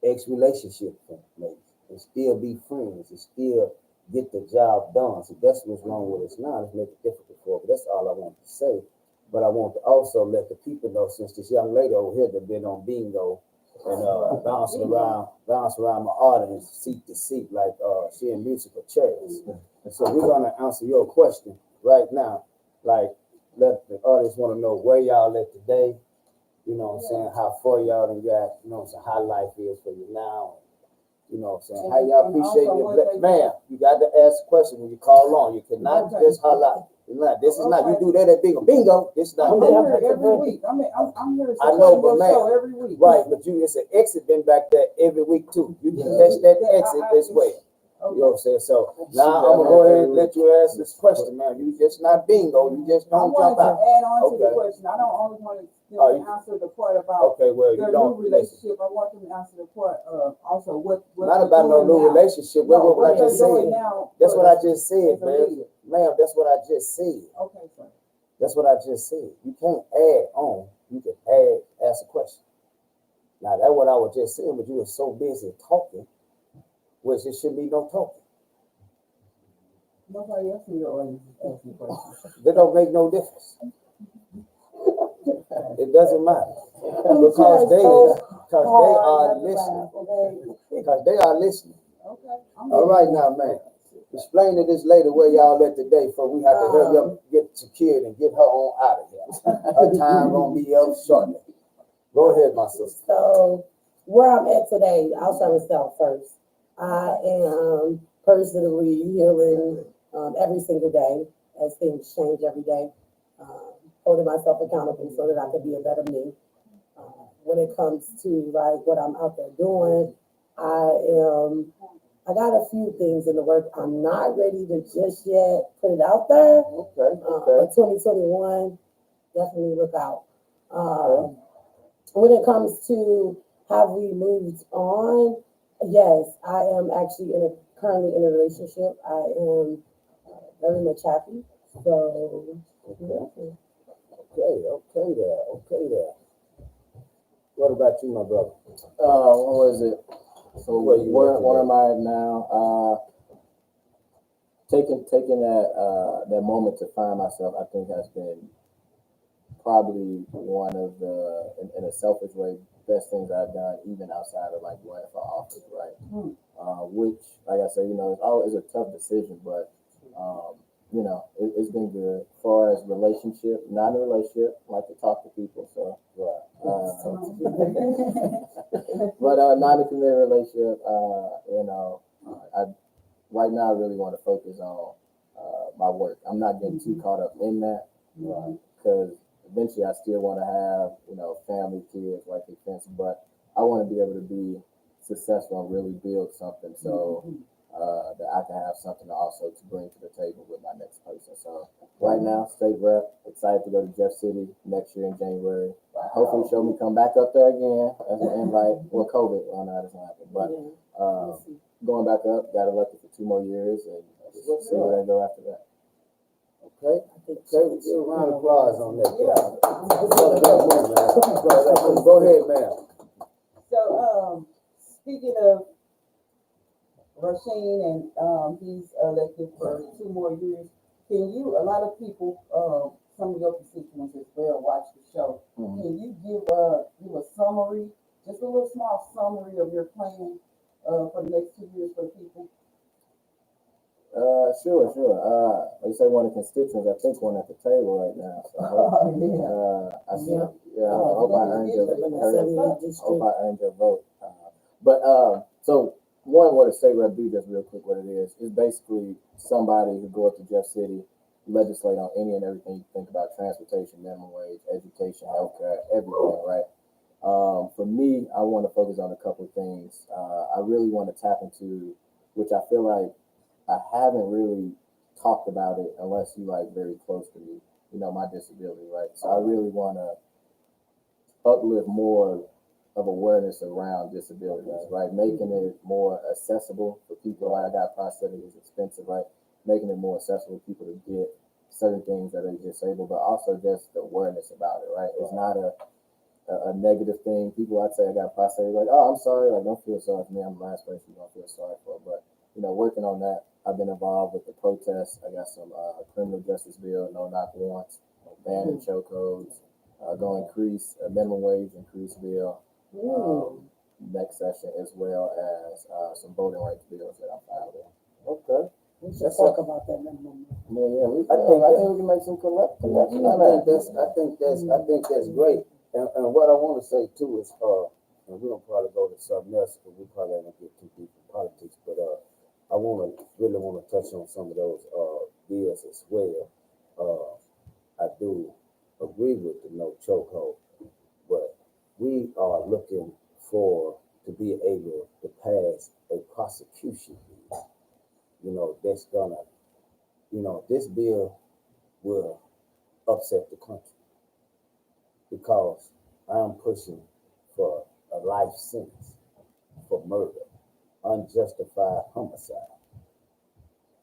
[SPEAKER 1] ex-relationship mates and still be friends and still get the job done. So that's what's wrong with us now. It's making it difficult for us. That's all I want to say. But I want to also let the people know, since this young lady over here that been on bingo and bouncing around my audience seat to seat like she in musical chairs. And so we're gonna answer your question right now. Like, let the audience want to know where y'all at today. You know what I'm saying? How far y'all done got, you know what I'm saying, how life is for you now. You know what I'm saying? How y'all appreciate your ma'am, you got to ask a question when you call on. You cannot just holler. This is not, you do that at bingo. This is not
[SPEAKER 4] I'm
[SPEAKER 1] that.
[SPEAKER 4] here every week. I'm here
[SPEAKER 1] I know, but
[SPEAKER 4] supporting your show every week.
[SPEAKER 1] Right, but it's an exit been back there every week too. You can catch that exit this way. You know what I'm saying? So now I'm gonna go ahead and let you ask this question, man. You just not bingo. You just don't jump out.
[SPEAKER 4] I wanted to add on to the question. I don't only want to answer the part about
[SPEAKER 1] well, you
[SPEAKER 4] their
[SPEAKER 1] don't
[SPEAKER 4] new relationship. I want them to answer the part also what
[SPEAKER 1] not about no new relationship.
[SPEAKER 4] No,
[SPEAKER 1] what I just said. That's what I just said, man. Ma'am, that's what I just said.
[SPEAKER 4] Okay, sir.
[SPEAKER 1] That's what I just said. You can't add on. You can ask a question. Now that's what I was just saying, but you were so busy talking, which it shouldn't be no talking.
[SPEAKER 4] Nobody else in your audience is asking questions.
[SPEAKER 1] That don't make no difference. It doesn't matter because they are listening. Because they are listening.
[SPEAKER 4] Okay.
[SPEAKER 1] All right now, man. Explain to this lady where y'all at today, for we have to hurry up, get secured, and get her on out of here. Her time gonna be up shortly. Go ahead, my sister.
[SPEAKER 3] So where I'm at today, I'll start with myself first. I am personally healing every single day as things change every day. Holding myself accountable so that I can be a better me. When it comes to like what I'm out there doing, I got a few things in the work. I'm not ready to just yet put it out there.
[SPEAKER 1] Okay.
[SPEAKER 3] But 2021, definitely look out. When it comes to have we moved on, yes, I am actually currently in a relationship. I am very much happy. So,
[SPEAKER 1] Okay there. What about you, my brother?
[SPEAKER 2] What was it? So where am I at now? Taking that moment to find myself, I think has been probably one of the, in a selfish way, best things I've done, even outside of like running for office, right? Which, like I said, it's always a tough decision, but it's been good. As far as relationship, not a relationship, I like to talk to people, so but not a committed relationship. I right now I really want to focus on my work. I'm not getting too caught up in that, because eventually I still want to have family, kids, wife, and kids, but I want to be able to be successful and really build something so that I can have something also to bring to the table with my next person. So right now, state rep, excited to go to Jeff City next year in January. Hopefully show me come back up there again as an invite. Well, COVID, that doesn't happen, but going back up, got elected for 2 more years, and we'll see where I go after that.
[SPEAKER 1] Okay, give a round of applause on that. Go ahead, ma'am.
[SPEAKER 4] So, speaking of Rasheen, and he's elected for 2 more years. Can you? A lot of people, some of your constituents as well, watch the show. Mm-hmm. Can you give a summary, just a little small summary of your plan for the next 2 years for the people?
[SPEAKER 2] Sure. Like you say, one of the constituents, I think one at the table right now. So I hope I earned your vote. So one, what a state rep do, just real quick, what it is basically somebody who go up to Jeff City, legislate on any and everything you think about: transportation, minimum wage, education, healthcare, everything, right? For me, I want to focus on a couple of things. I really want to tap into, which I feel like I haven't really talked about it unless you like very close to me, my disability, right? So I really want to uplift more of awareness around disabilities, right? Making it more accessible for people. Like, I got prosthetic is expensive, right? Making it more accessible for people to get certain things that are disabled, but also just the awareness about it, right? It's not a negative thing. People, I'd say I got prosthetic, like, oh, I'm sorry, like, don't feel sorry for me. I'm the last person you don't feel sorry for. But, working on that, I've been involved with the protests. I got some criminal justice bill, no knock warrants, banning chokeholds, going increase minimum wage increase bill next session, as well as some voting rights bills that I'm filing.
[SPEAKER 1] Okay.
[SPEAKER 3] We should talk about that minimum.
[SPEAKER 2] Yeah,
[SPEAKER 1] I
[SPEAKER 2] I think we can make some connection.
[SPEAKER 1] I think that's great. And what I want to say too is, and we're gonna probably go to something else because we probably ain't gonna get too deep in politics, but I really want to touch on some of those bills as well. I do agree with the no chokehold, but we are looking for to be able to pass a prosecution bill. That's gonna, this bill will upset the country because I'm pushing for a life sentence for murder, unjustified homicide.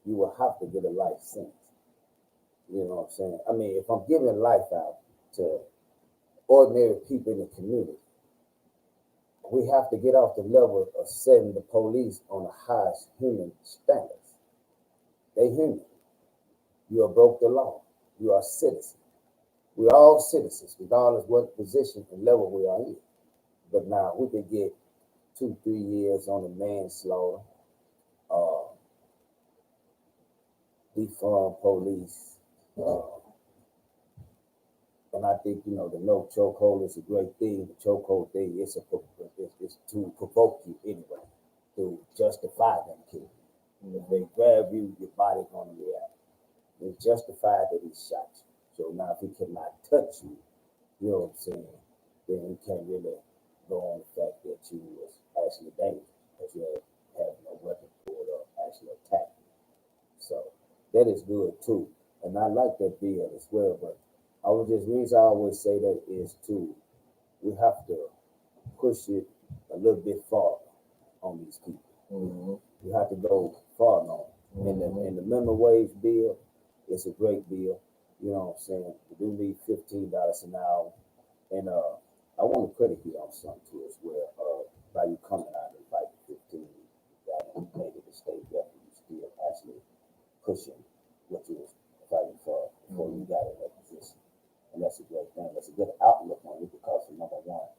[SPEAKER 1] You will have to get a life sentence. You know what I'm saying? I mean, if I'm giving life out to ordinary people in the community, we have to get off the level of setting the police on the highest human standards. They human. You have broke the law. You are citizens. We're all citizens, regardless what position and level we are in. But now we could get 2-3 years on the manslaughter, defund police, and I think the no chokehold is a great thing. The chokehold thing is it's to provoke you anyway, to justify them killing you. If they grab you, your body gonna react. It's justified that he shot you. So now if he cannot touch you, you know what I'm saying, then we can't really go on the fact that you was actually dangerous, because you had no weapon pulled up, actually attacked you. So that is good too. And I like that bill as well, but the reason I always say that is we have to push it a little bit farther on these people.
[SPEAKER 2] Mm-hmm.
[SPEAKER 1] You have to go farther on. Mm-hmm. And the minimum wage bill is a great bill. You know what I'm saying? We do need $15 an hour. And I want to credit you on something too as well. By you coming out and fighting 15, you made it a state rep, you still actually pushing what you was fighting for before you got in that position. And that's a great thing. That's a good outlook on it because, number one,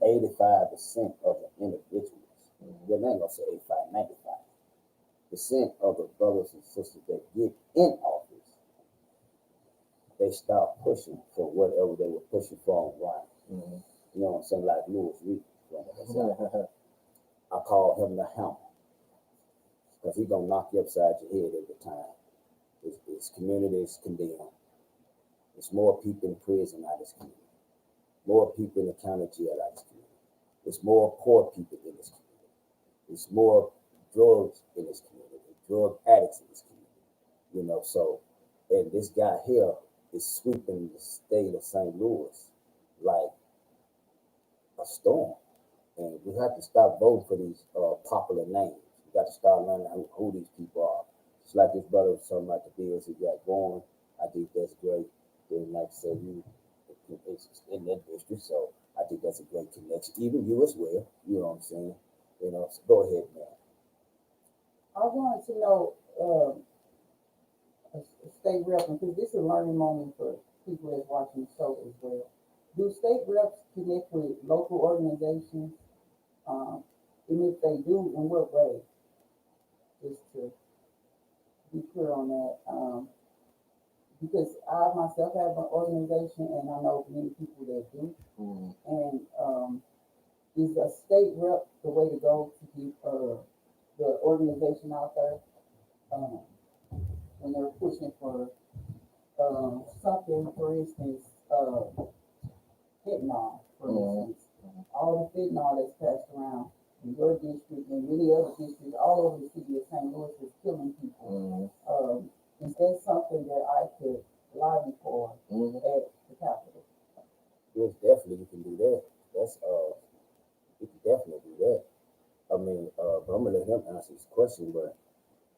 [SPEAKER 1] 85% of the individuals, well, I ain't gonna say 85, 95% of the brothers and sisters that get in office, they start pushing for whatever they were pushing for online. Mm-hmm. You know what I'm saying? Like Louis Reed. I call him the hammer because he's gonna knock you upside your head every time. His community is condemned. There's more people in prison out of this community. More people in the county jail out of this community. There's more poor people in this community. There's more drugs in this community. Drug addicts in this community. So, and this guy here is sweeping the state of St. Louis like a storm. And we have to stop voting for these popular names. We got to start learning who these people are. It's like this brother was talking about the bills he got going. I think that's great. Then, like I said, it's in that district, so I think that's a great connection. Even you as well. You know what I'm saying? So go ahead, man.
[SPEAKER 4] I wanted to know, a state rep, because this is a learning moment for people that's watching the show as well. Do state reps connect with local organizations? And if they do, in what way? Just to be clear on that. Because I myself have an organization, and I know many people that do. Mm-hmm. And is a state rep the way to go to get the organization out there, when they're pushing for something, for instance, fentanyl, for instance, all the fentanyl that's passed around in your district and many other districts all over the city of St. Louis is killing people. Is that something that I could lobby for at the Capitol?
[SPEAKER 1] Yes, definitely you can do that. That's you can definitely do that. I mean, but I'm gonna let him answer this question, but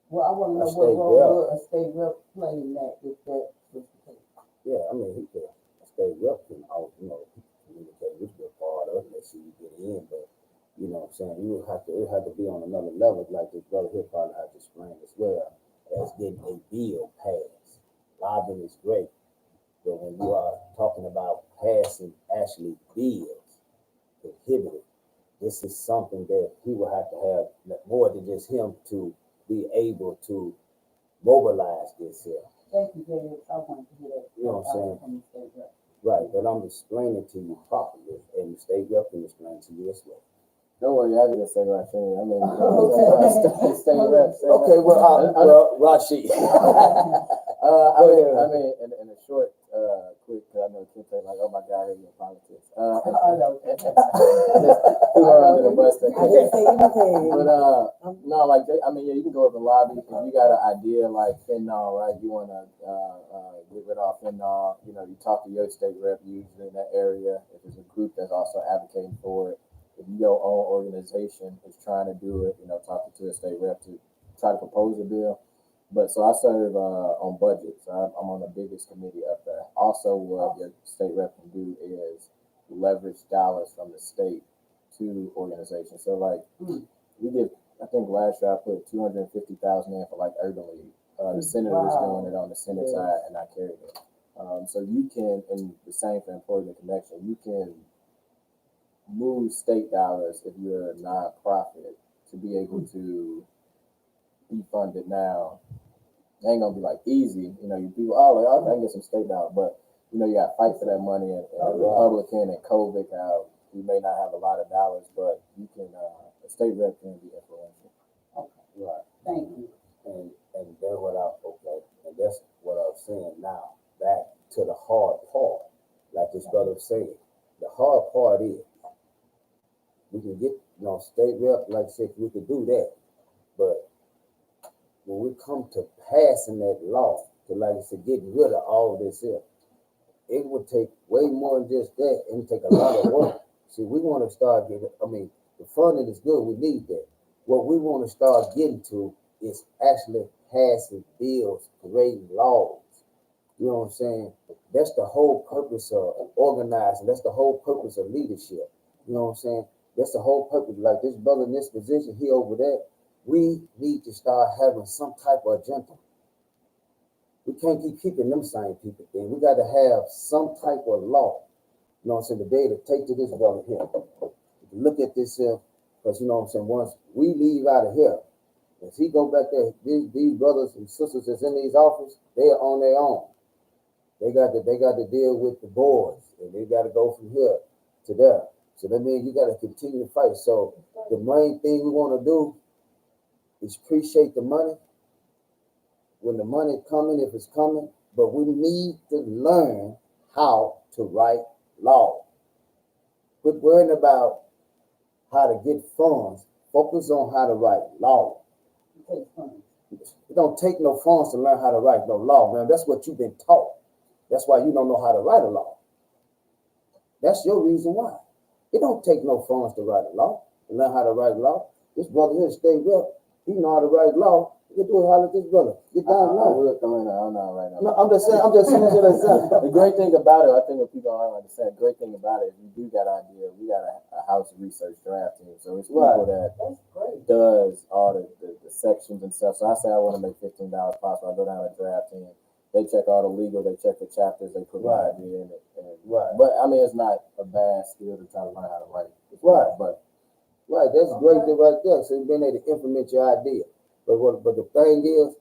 [SPEAKER 4] Well, I want to know
[SPEAKER 1] A
[SPEAKER 4] what
[SPEAKER 1] state
[SPEAKER 4] role
[SPEAKER 1] rep.
[SPEAKER 4] would a state rep play in that if that was the case.
[SPEAKER 1] yeah, I mean, he can stay up and out, communicate with your part of it, let you get in, but you know what I'm saying, it would have to be on another level, like this brother here probably had to explain as well, as getting a bill passed. Lobbying is great, but when you are talking about passing actually bills, prohibited, this is something that he will have to have more than just him to be able to mobilize this here.
[SPEAKER 4] Thank you, James. I wanted to hear that.
[SPEAKER 1] You know what I'm saying?
[SPEAKER 4] From the state rep.
[SPEAKER 1] Right, but I'm explaining to you properly, and the state rep can explain to you as well.
[SPEAKER 2] Don't worry, I was gonna say Rasheen. I mean, state rep.
[SPEAKER 1] Okay, well, Rasheen.
[SPEAKER 2] I mean, in a short, quick, because I know Kim like, oh my God, here's your politics.
[SPEAKER 4] I know.
[SPEAKER 2] Who are under the bus?
[SPEAKER 3] I didn't say anything.
[SPEAKER 2] But no, like I mean, yeah, you can go up and lobby if you got an idea like fentanyl, right? You want to get rid of fentanyl. You know, you talk to your state rep usually in that area. If there's a group that's also advocating for it, if your own organization is trying to do it, talking to a state rep to try to propose a bill. But so I serve on budgets. I'm on the biggest committee up there. Also, what your state rep can do is leverage dollars from the state to organizations. So like we give, I think last year I put 250,000 in for like Urban League. The senator was doing it on the Senate side, and I carried it. So you can, and the same for Employment Connection, you can move state dollars if you're a nonprofit to be able to be funded now. It ain't gonna be like easy, you people, like, I can get some state dollars, but you gotta fight for that money, and Republican and COVID, you may not have a lot of dollars, but you can, a state rep can be influential.
[SPEAKER 4] Okay.
[SPEAKER 1] Right.
[SPEAKER 4] Thank you.
[SPEAKER 1] And that's what I was saying now. Back to the hard part, like this brother was saying. The hard part is we can get, state rep, like I said, we can do that. But when we come to passing that law, to like I said, getting rid of all this here, it would take way more than just that, and take a lot of work. See, we want to start getting, the funding is good, we need that. What we want to start getting to is actually passing bills, creating laws. You know what I'm saying? That's the whole purpose of organizing. That's the whole purpose of leadership. You know what I'm saying? That's the whole purpose. Like this brother in this position, he over there. We need to start having some type of agenda. We can't keep keeping them same people thing. We got to have some type of law. You know what I'm saying? To be able to take to this brother here. Look at this here. Because, once we leave out of here, if he go back there, these brothers and sisters that's in these offices, they are on their own. They got to deal with the boards, and they got to go from here to there. So that means you got to continue to fight. So the main thing we want to do is appreciate the money when the money coming, if it's coming, but we need to learn how to write law. Quit worrying about how to get funds. Focus on how to write law. It don't take no funds to learn how to write no law, man. That's what you've been taught. That's why you don't know how to write a law. That's your reason why. It don't take no funds to write a law, to learn how to write law. This brother here, state rep, he know how to write law. You do it, holler at this brother. Get down
[SPEAKER 2] I
[SPEAKER 1] now.
[SPEAKER 2] will come in. I'm not right now.
[SPEAKER 1] No, I'm just using an example.
[SPEAKER 2] The great thing about it, I think what people don't understand, the great thing about it, if you do got an idea, we got a house research draft team. So it's people that does all the sections and stuff. So I say I want to make $15 possible. I go down to the draft team. They check all the legal, they check the chapters, they put my idea in it. But I mean, it's not a bad skill to try to learn how to write.
[SPEAKER 1] That's great right there. So you've been able to implement your idea. But the thing is,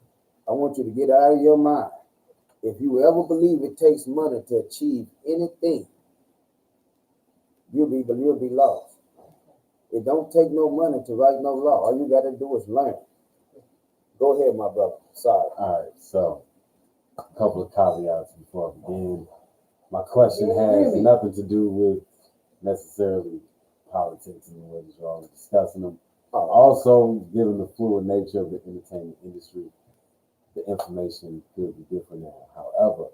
[SPEAKER 1] I want you to get out of your mind. If you ever believe it takes money to achieve anything, you'll be lost. It don't take no money to write no law. All you gotta do is learn. Go ahead, my brother. Sorry.
[SPEAKER 5] All right, so a couple of caveats before I begin. My question has nothing to do with necessarily politics and what is wrong with discussing them. Also, given the fluid nature of the entertainment industry, the information could be different now. However,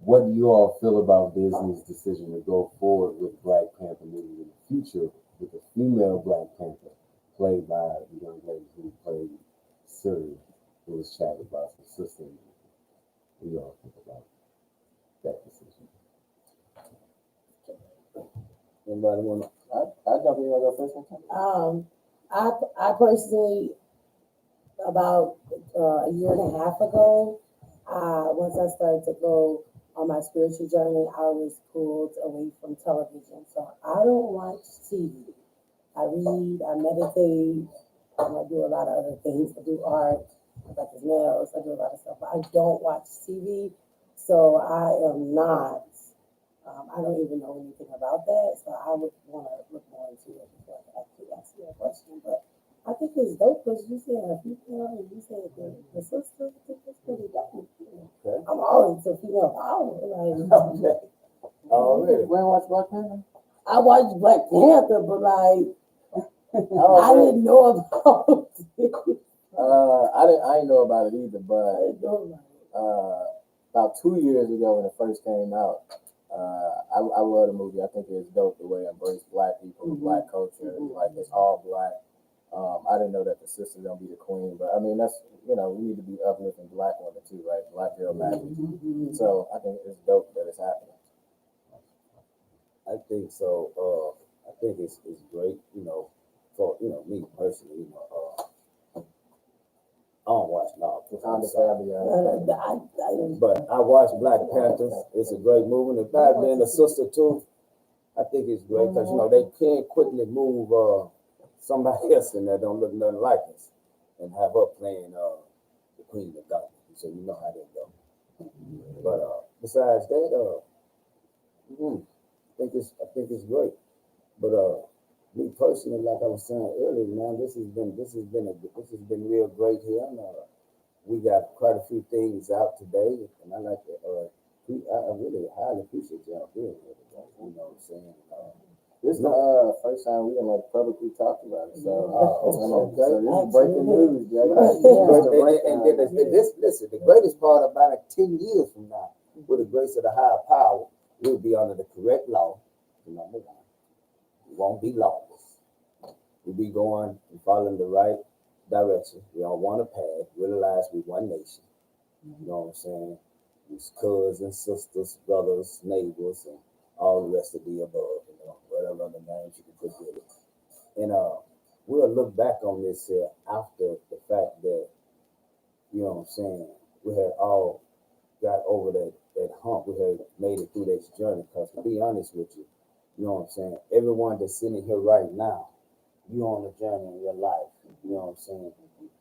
[SPEAKER 5] what do you all feel about Disney's decision to go forward with Black Panther movie in the future with a female Black Panther played by the young lady who played Siri, who was chatted by her sister? What do you all think about that decision?
[SPEAKER 1] Anybody wanna?
[SPEAKER 2] I jump in. I go first.
[SPEAKER 3] I personally, about a year and a half ago, once I started to go on my spiritual journey, I was pulled away from television. So I don't watch TV. I read, I meditate, I do a lot of other things. I do art, I practice nails, I do a lot of stuff. But I don't watch TV, so I am not. I don't even know anything about that, so I would want to look more into it before I actually ask you a question. But I think it's dope because you said a female and you said the sister. I think that's pretty dope.
[SPEAKER 1] Okay.
[SPEAKER 3] I'm all into female power. Like,
[SPEAKER 1] Okay. Already.
[SPEAKER 2] You ain't watch Black Panther?
[SPEAKER 3] I watched Black Panther, but like I didn't know about it.
[SPEAKER 2] I didn't know about it either,
[SPEAKER 3] I
[SPEAKER 2] but
[SPEAKER 3] didn't know about it.
[SPEAKER 2] about 2 years ago when it first came out, I love the movie. I think it's dope the way it embraced Black people, Black culture. Like it's all Black. I didn't know that the sister's gonna be the queen, but I mean that's we need to be uplifting Black women too, right? Black girl magic. So I think it's dope that it's happening.
[SPEAKER 1] I think so. I think it's great. For me personally. I don't watch now. But I watch Black Panthers. It's a great movie. And the fact being a sister too, I think it's great because they can't quickly move somebody else in there don't look nothing like us and have her playing the Queen of God. So you know how they go. But besides that, I think it's great. But me personally, like I was saying earlier, man, this has been real great here. And we got quite a few things out today, and I like to I really highly appreciate y'all being here today. You know what I'm saying?
[SPEAKER 2] This is the first time we didn't publicly talk about it. So,
[SPEAKER 1] okay.
[SPEAKER 2] So this is breaking news, Jay.
[SPEAKER 1] And listen, the greatest part about it, 10 years from now, with the grace of the higher power, we'll be under the correct law. Number one, we won't be lawless. We'll be going and following the right direction. We on one path, realize we one nation. You know what I'm saying? It's cousins, sisters, brothers, neighbors, and all the rest of the above, whatever other names you can put with it. And we'll look back on this here after the fact that, you know what I'm saying, we had all got over that hump. We had made it through this journey. Because to be honest with you, you know what I'm saying, everyone that's sitting here right now, you on a journey in your life. You know what I'm saying?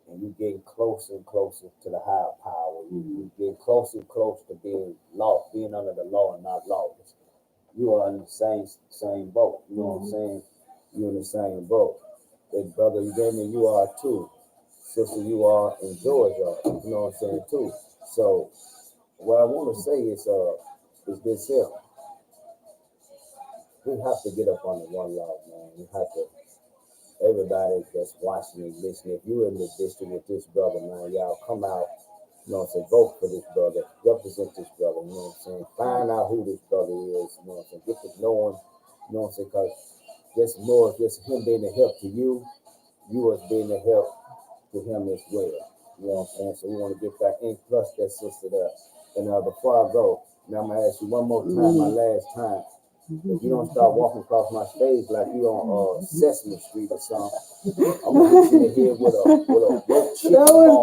[SPEAKER 1] And you getting closer and closer to the higher power. You getting closer and closer to being under the law and not lawless. You are in the same boat. You know what I'm saying? You're in the same boat. Big brother, you gave me, you are too. Sister, you are, and George are. You know what I'm saying too. So what I want to say is this here. We have to get up on the one law, man. We have to. Everybody that's watching and listening, if you're in the district with this brother, man, y'all come out, you know what I'm saying, vote for this brother, represent this brother, you know what I'm saying, find out who this brother is, you know what I'm saying, get to know him, you know what I'm saying, because just know if it's him being a help to you, you as being a help to him as well, you know what I'm saying, so we want to get back in, plus that sister there. And before I go, now I'm going to ask you one more time, my last time. If you don't start walking across my stage like you on Sesame Street or something, I'm gonna hit you in the head with a chicken bone.